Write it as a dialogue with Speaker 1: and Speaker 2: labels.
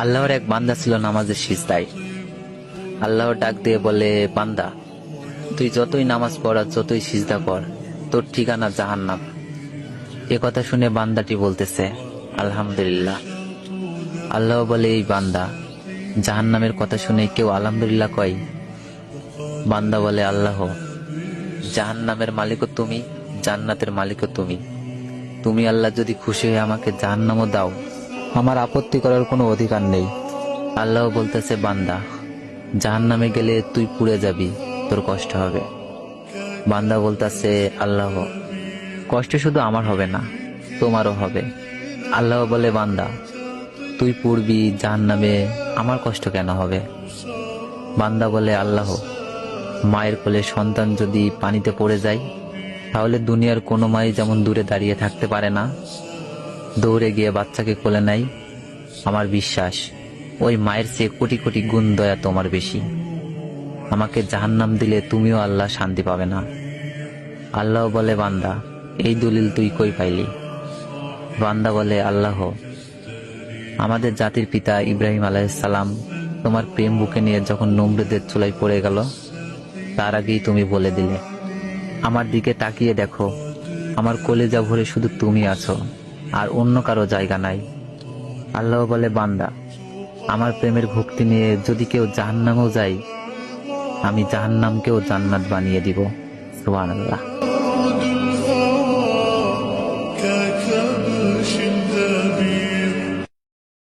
Speaker 1: আল্লাহর এক বান্দা ছিল নামাজের সিজদায়। আল্লাহ ডাক দিয়ে বলে, বান্দা, তুই যতই নামাজ পড় আর যতই সিজদা কর, তোর ঠিকানা জাহান্নাম। এ কথা শুনে বান্দাটি বলতেছে, আলহামদুলিল্লাহ। আল্লাহ বলে, এই বান্দা, জাহান্নামের কথা শুনে কেউ আলহামদুলিল্লাহ কয়? বান্দা বলে, আল্লাহ, জাহান্নামের মালিকও তুমি, জান্নাতের মালিকও তুমি। তুমি আল্লাহ যদি খুশি হয়ে আমাকে জাহান্নামও দাও, আমার আপত্তি করার কোনো অধিকার নেই। আল্লাহ বলতেছে, বান্দা, জাহান্নামে গেলে তুই পুড়ে যাবি, তোর কষ্ট হবে। বান্দা বলতেছে, আল্লাহ, কষ্ট শুধু আমার হবে না, তোমারও হবে। আল্লাহ বলে, বান্দা, তুই পুড়বি জাহান্নামে, আমার কষ্ট কেন হবে? বান্দা বলে, আল্লাহ, মায়ের কোলে সন্তান যদি পানিতে পড়ে যায়, তাহলে দুনিয়ার কোনো মাই যেমন দূরে দাঁড়িয়ে থাকতে পারে না, দৌড়ে গিয়ে বাচ্চাকে কোলে নেয়, আমার বিশ্বাস ওই মায়ের চেয়ে কোটি কোটি গুণ দয়া তোমার বেশি। আমাকে জাহান্নাম দিলে তুমিও আল্লাহ শান্তি পাবে না। আল্লাহ বলে, বান্দা, এই দলিল তুই কই পাইলি? বান্দা বলে, আল্লাহ, আমাদের জাতির পিতা ইব্রাহিম আলাইহিসসালাম তোমার প্রেম বুকে নিয়ে যখন নমরুদের চুলায় পড়ে গেল, তার আগেই তুমি বলে দিলে। আমার দিকে তাকিয়ে দেখো, আমার কলিজা ভরে শুধু তুমি আছো, আর অন্য কারো জায়গা নাই। আল্লাহ বলে, বান্দা, আমার প্রেমের ভক্তি নিয়ে যদি কেউ জাহান্নামেও যায়, আমি জাহান্নামকেও জান্নাত বানিয়ে দিব। সুবহানাল্লাহ।